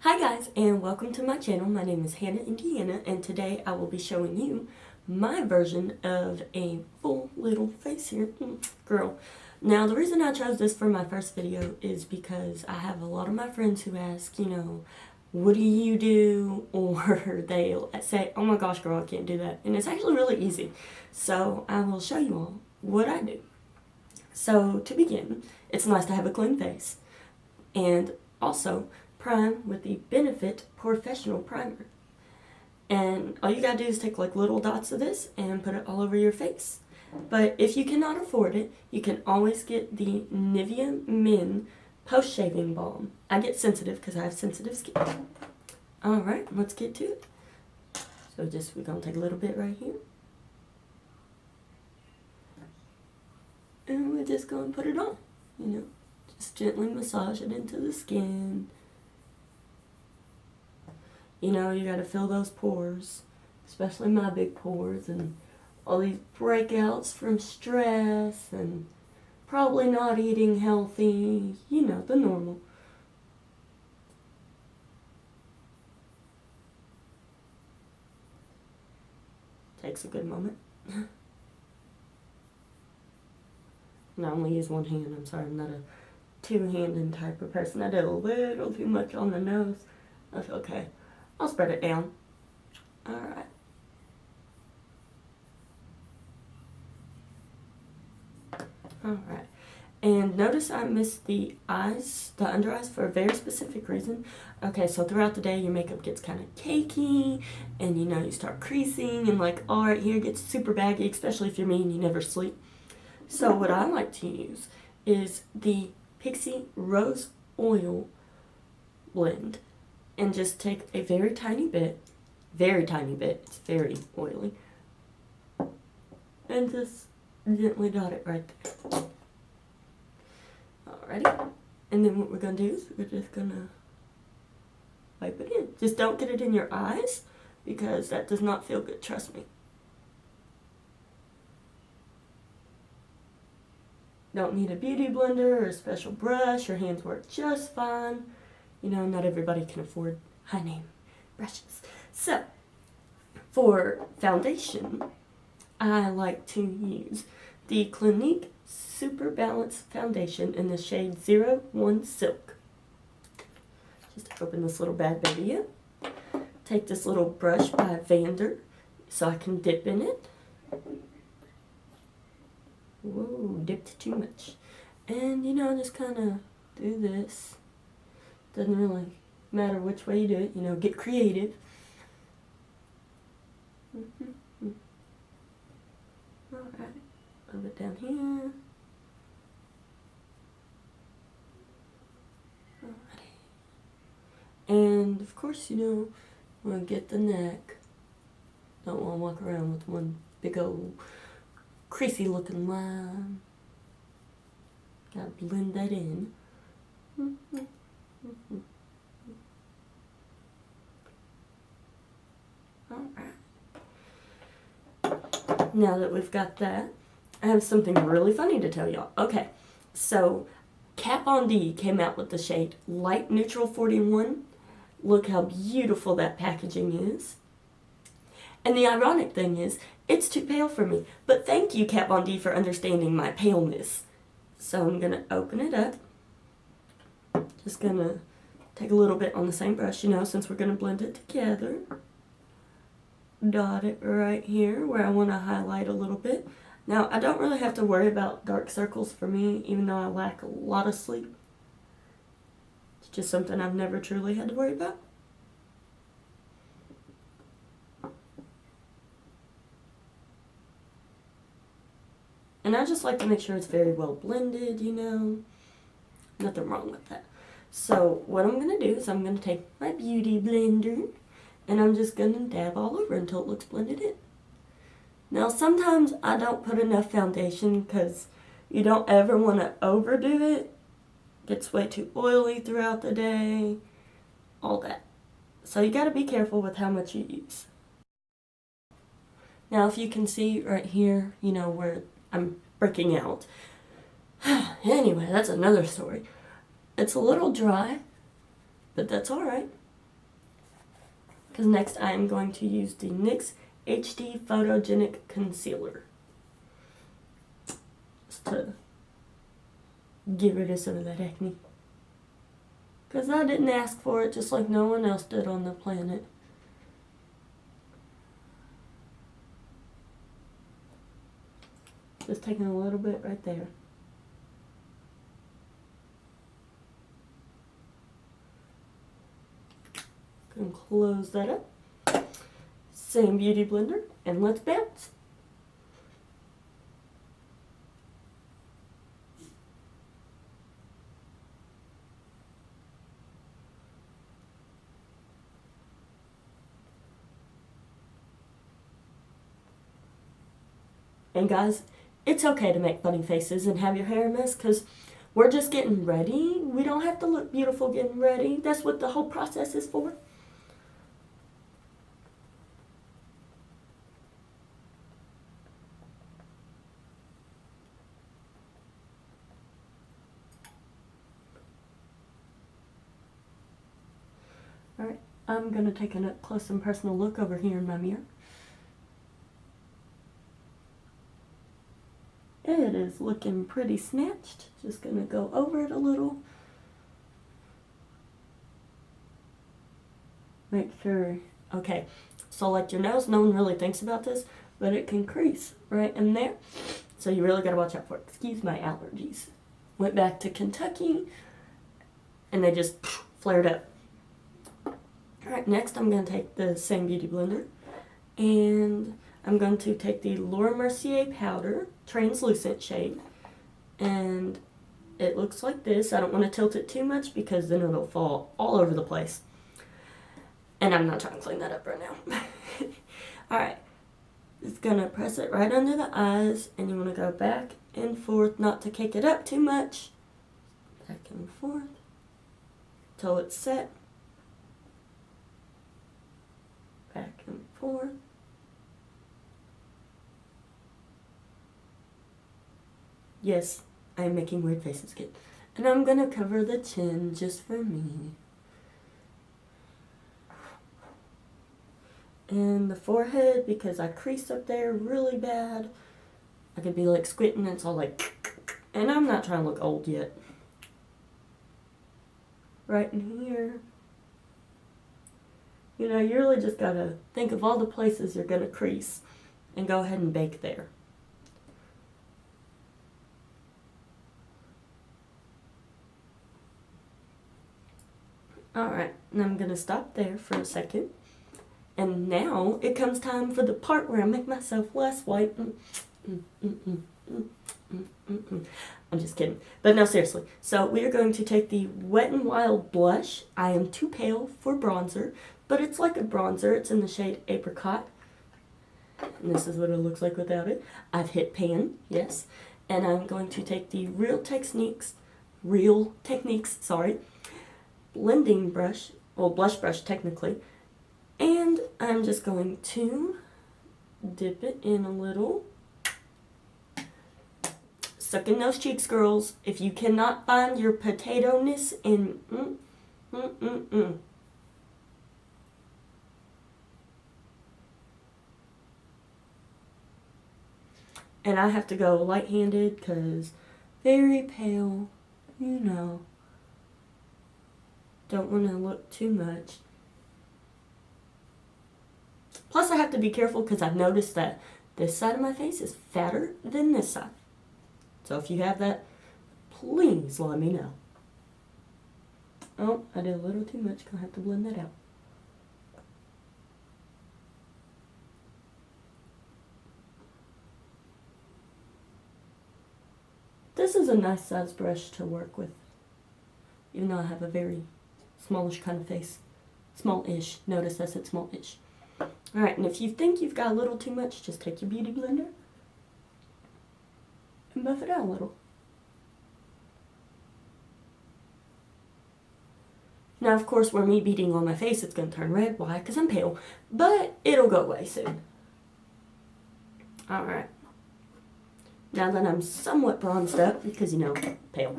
Hi guys, and welcome to my channel. My name is Hannah Indiana, and today I will be showing you my version of a full little face here. Girl. Now the reason I chose this for my first video is because I have a lot of my friends who ask, what do you do? Or they'll say, oh my gosh girl, I can't do that. And it's actually really easy. So I will show you all what I do. So to begin, it's nice to have a clean face. And also, prime with the Benefit Porefessional Primer. And all you gotta do is take like little dots of this and put it all over your face. But if you cannot afford it, you can always get the Nivea Men Post-Shaving Balm. I get sensitive because I have sensitive skin. Alright, let's get to it. So we're gonna take a little bit right here. And we're just gonna put it on, just gently massage it into the skin. You gotta fill those pores, especially my big pores, and all these breakouts from stress and probably not eating healthy, the normal. Takes a good moment. And I only use one hand, I'm sorry, I'm not a two-handed type of person. I did a little too much on the nose. That's okay. I'll spread it down. Alright. Alright. And notice I missed the eyes, the under eyes, for a very specific reason. Okay, so throughout the day your makeup gets kind of cakey, and you start creasing, and like all right here gets super baggy, especially if you're me and you never sleep. So what I like to use is the Pixie Rose Oil blend. And just take a very tiny bit, it's very oily, and just gently dot it right there. Alrighty, and then what we're going to do is we're just going to wipe it in. Just don't get it in your eyes, because that does not feel good, trust me. Don't need a beauty blender or a special brush, your hands work just fine. Not everybody can afford high-name brushes. So, for foundation, I like to use the Clinique Superbalanced Foundation in the shade 01 Silk. Just open this little bad baby up. Take this little brush by Vander so I can dip in it. Whoa, dipped too much. And, just kind of do this. Doesn't really matter which way you do it, get creative. Alright, a little bit down here. Alrighty. And of course, I'm going to get the neck. Don't want to walk around with one big old creasy looking line. Gotta blend that in. Alright. Now that we've got that, I have something really funny to tell y'all. Okay, so Kat Von D came out with the shade Light Neutral 41. Look how beautiful that packaging is. And the ironic thing is, it's too pale for me. But thank you, Kat Von D, for understanding my paleness. So I'm going to open it up. Just going to take a little bit on the same brush, since we're going to blend it together. Dot it right here where I want to highlight a little bit. Now, I don't really have to worry about dark circles for me, even though I lack a lot of sleep. It's just something I've never truly had to worry about. And I just like to make sure it's very well blended, Nothing wrong with that. So what I'm going to do is I'm going to take my beauty blender and I'm just going to dab all over until it looks blended in. Now sometimes I don't put enough foundation because you don't ever want to overdo it. It gets way too oily throughout the day, all that. So you got to be careful with how much you use. Now if you can see right here, where I'm breaking out. Anyway, that's another story. It's a little dry, but that's alright. Because next I am going to use the NYX HD Photogenic Concealer. Just to get rid of some of that acne. Because I didn't ask for it, just like no one else did on the planet. Just taking a little bit right there. And close that up. Same beauty blender, and let's bounce. And guys, it's okay to make funny faces and have your hair a mess, because we're just getting ready. We don't have to look beautiful getting ready. That's what the whole process is for. Alright, I'm going to take a up close and personal look over here in my mirror. It is looking pretty snatched. Just going to go over it a little. Make sure, okay, select your nose. No one really thinks about this, but it can crease right in there. So you really got to watch out for it. Excuse my allergies. Went back to Kentucky, and they just flared up. Alright, next I'm going to take the same beauty blender, and I'm going to take the Laura Mercier powder, translucent shade, and it looks like this. I don't want to tilt it too much because then it'll fall all over the place. And I'm not trying to clean that up right now. Alright, just going to press it right under the eyes, and you want to go back and forth, not to cake it up too much. Back and forth till it's set. Back and forth. Yes, I am making weird faces again. And I'm going to cover the chin just for me. And the forehead, because I creased up there really bad. I could be like squinting, it's all like, and I'm not trying to look old yet. Right in here. You know, you really just gotta think of all the places you're gonna crease and go ahead and bake there. Alright, and I'm gonna stop there for a second. And now it comes time for the part where I make myself less white. I'm just kidding. But no, seriously. So we are going to take the Wet n Wild blush. I am too pale for bronzer, but it's like a bronzer. It's in the shade Apricot. And this is what it looks like without it. I've hit pan, yes. And I'm going to take the Real Techniques, blending brush, well, blush brush technically. And I'm just going to dip it in a little. Suck in those cheeks, girls. If you cannot find your potato-ness in And I have to go light-handed because very pale, you know. Don't want to look too much. Plus, I have to be careful because I've noticed that this side of my face is fatter than this side. So if you have that, please let me know. Oh, I did a little too much. Gonna have to blend that out. This is a nice size brush to work with, even though I have a very smallish kind of face. Small-ish. Notice I said small-ish. Alright, and if you think you've got a little too much, just take your beauty blender and buff it out a little. Now, of course, where me beating on my face, it's going to turn red. Why? Because I'm pale. But it'll go away soon. Alright. Now that I'm somewhat bronzed up, because, you know, pale.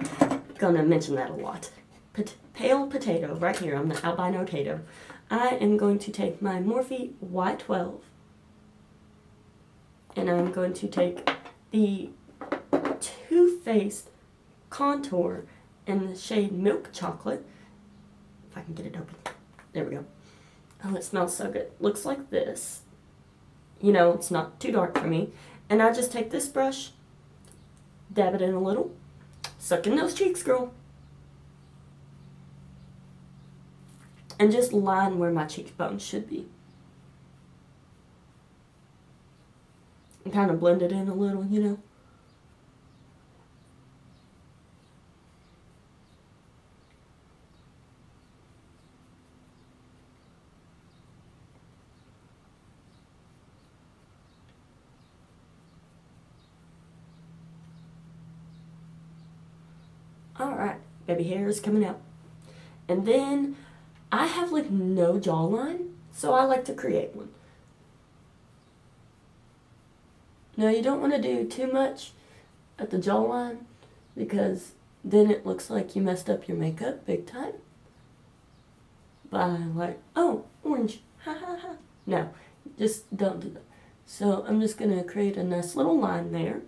Gonna mention that a lot. pale potato right here. I'm the albino potato. I am going to take my Morphe Y12, and I'm going to take the Too Faced contour in the shade Milk Chocolate. If I can get it open. There we go. Oh, it smells so good. Looks like this. You know, it's not too dark for me. And I just take this brush, dab it in a little, suck in those cheeks, girl. And just line where my cheekbones should be. And kind of blend it in a little, you know. Alright, baby hair is coming out. And then I have like no jawline, so I like to create one. Now you don't want to do too much at the jawline because then it looks like you messed up your makeup big time. By like, oh, orange, ha ha ha. No, just don't do that. So I'm just going to create a nice little line there.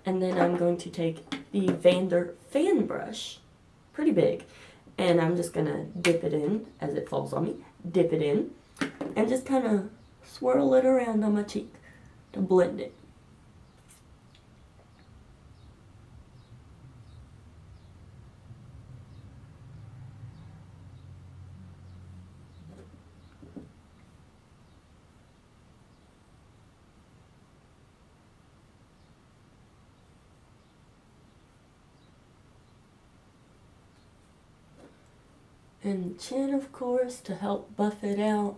And then I'm going to take the Vander fan brush, pretty big, and I'm just going to dip it in as it falls on me, dip it in, and just kind of swirl it around on my cheek to blend it. And chin, of course, to help buff it out.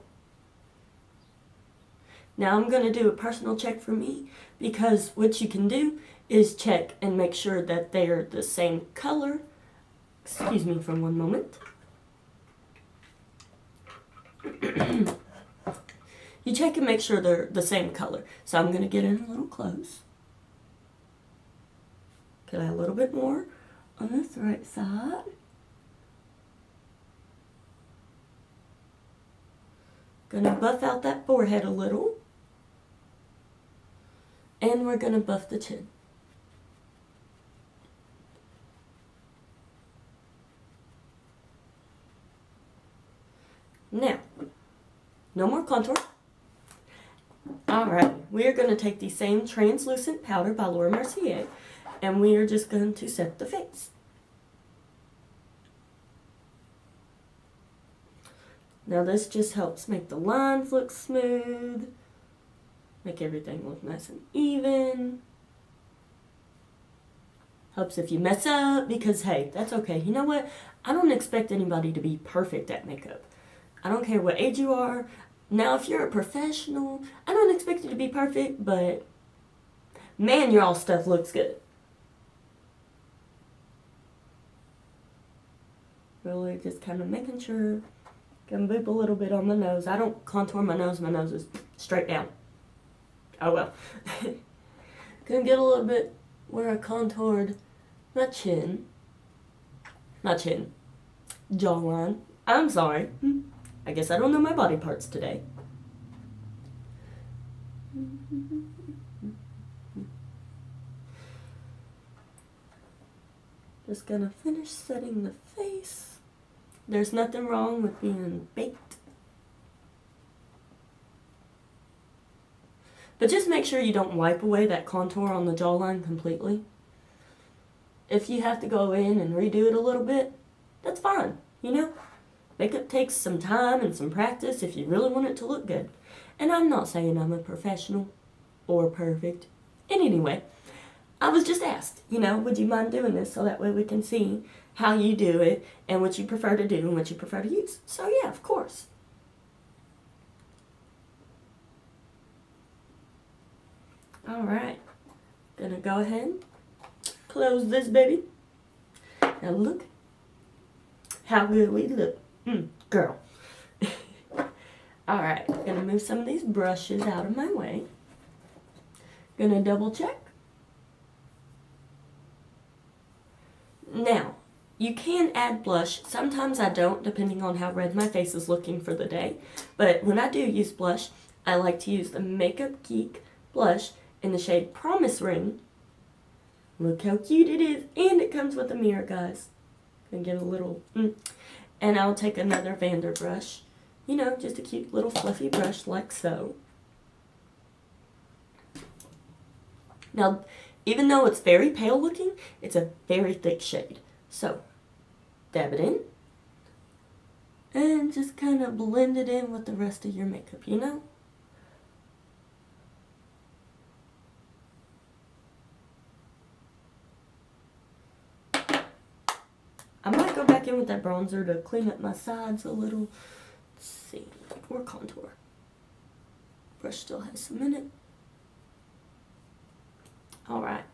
Now I'm going to do a personal check for me, because what you can do is check and make sure that they're the same color. Excuse me for one moment. You check and make sure they're the same color. So I'm going to get in a little close. Get a little bit more on this right side. Gonna buff out that forehead a little. And we're gonna buff the chin. Now, no more contour. Alright, we are gonna take the same translucent powder by Laura Mercier, and we are just going to set the face. Now this just helps make the lines look smooth, make everything look nice and even. Helps if you mess up, because hey, that's okay. You know what? I don't expect anybody to be perfect at makeup. I don't care what age you are. Now if you're a professional, I don't expect you to be perfect, but man, your all stuff looks good. Really just kind of making sure. Can boop a little bit on the nose. I don't contour my nose is straight down. Oh well. Gonna get a little bit where I contoured my chin. Not chin. Jawline. I'm sorry. I guess I don't know my body parts today. Just gonna finish setting the face. There's nothing wrong with being baked. But just make sure you don't wipe away that contour on the jawline completely. If you have to go in and redo it a little bit, that's fine, you know? Makeup takes some time and some practice if you really want it to look good. And I'm not saying I'm a professional or perfect in any way. I was just asked, you know, would you mind doing this so that way we can see how you do it and what you prefer to do and what you prefer to use. So yeah, of course. Alright, gonna go ahead, close this baby. Now look how good we look. Girl. Alright, gonna move some of these brushes out of my way. Gonna double check. Now, you can add blush. Sometimes I don't, depending on how red my face is looking for the day. But when I do use blush, I like to use the Makeup Geek blush in the shade Promise Ring. Look how cute it is. And it comes with a mirror, guys. And get a little... And I'll take another Vander brush. You know, just a cute little fluffy brush like so. Now, even though it's very pale looking, it's a very thick shade. So, dab it in. And just kind of blend it in with the rest of your makeup, you know? I might go back in with that bronzer to clean up my sides a little. Let's see, or contour. Brush still has some in it. Alright.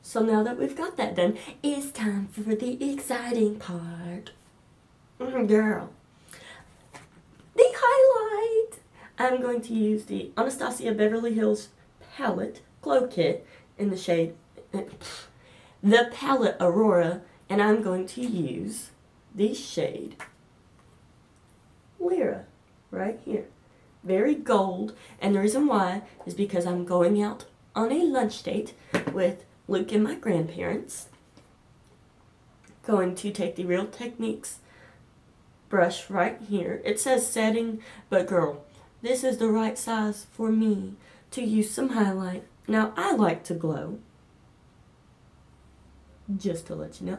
So now that we've got that done, it's time for the exciting part. Girl. The highlight! I'm going to use the Anastasia Beverly Hills Palette Glow Kit in the shade... the palette Aurora, and I'm going to use the shade Lyra right here. Very gold, and the reason why is because I'm going out on a lunch date with Luke and my grandparents. Going to take the Real Techniques brush right here. It says setting, but girl, this is the right size for me to use some highlight. Now, I like to glow. Just to let you know.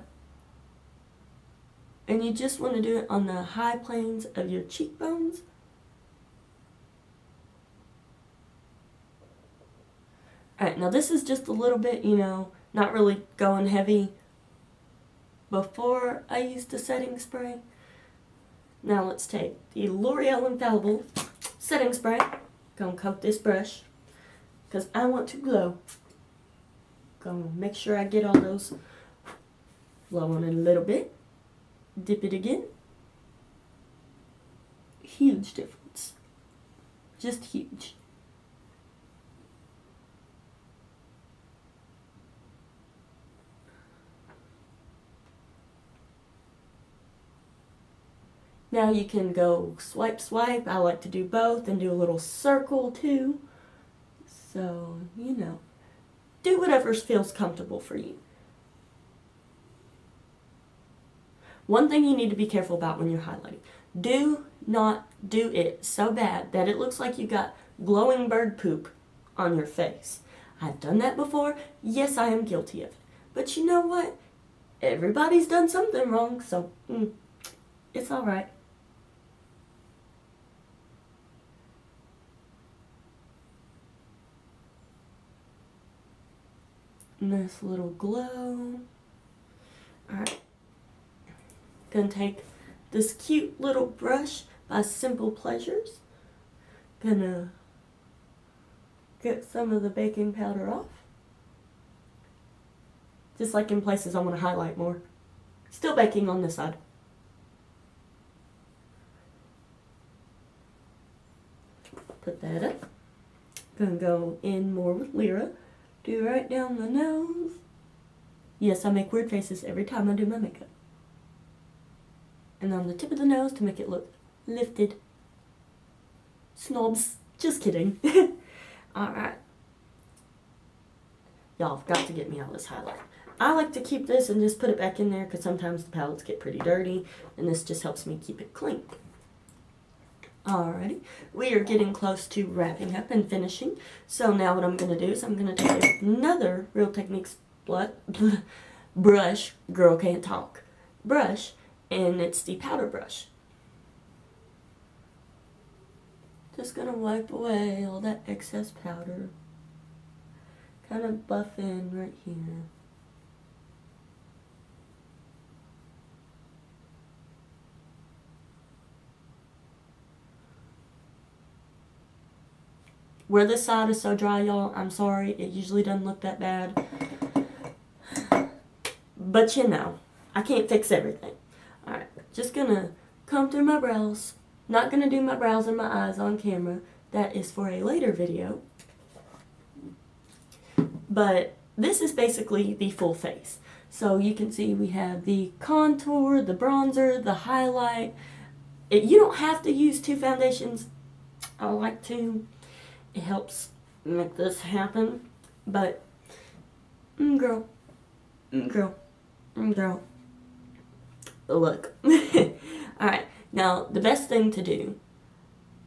And you just want to do it on the high planes of your cheekbones. Alright, now this is just a little bit, you know, not really going heavy before I use the setting spray. Now let's take the L'Oreal Infallible setting spray. Gonna coat this brush because I want to glow. Gonna make sure I get all those. Blow on it a little bit. Dip it again. Huge difference. Just huge. Now you can go swipe, swipe. I like to do both and do a little circle too. So, you know, do whatever feels comfortable for you. One thing you need to be careful about when you're highlighting. Do not do it so bad that it looks like you got glowing bird poop on your face. I've done that before. Yes, I am guilty of it. But you know what? Everybody's done something wrong, so it's alright. Nice little glow. Alright. Gonna take this cute little brush by Simple Pleasures. Gonna get some of the baking powder off. Just like in places I want to highlight more. Still baking on this side. Put that up. Gonna go in more with Lyra. Do right down the nose. Yes, I make weird faces every time I do my makeup. And on the tip of the nose to make it look lifted. Snobs. Just kidding. Alright. Y'all have got to get me all this highlight. I like to keep this and just put it back in there because sometimes the palettes get pretty dirty. And this just helps me keep it clean. Alrighty. We are getting close to wrapping up and finishing. So now what I'm going to do is I'm going to take another Real Techniques brush. Girl can't talk. Brush. And it's the powder brush. Just gonna wipe away all that excess powder. Kind of buff in right here. Where this side is so dry, y'all, I'm sorry. It usually doesn't look that bad. But you know, I can't fix everything. Alright, just gonna comb through my brows. Not gonna do my brows and my eyes on camera. That is for a later video. But this is basically the full face. So you can see we have the contour, the bronzer, the highlight. You don't have to use 2 foundations. I like to. It helps make this happen. But, girl. Girl. Girl. Look. Alright, now the best thing to do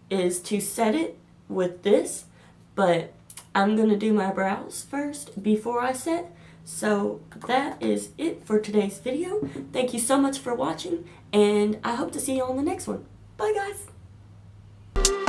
is to set it with this, but I'm going to do my brows first before I set. So that is it for today's video. Thank you so much for watching, and I hope to see you on the next one. Bye, guys.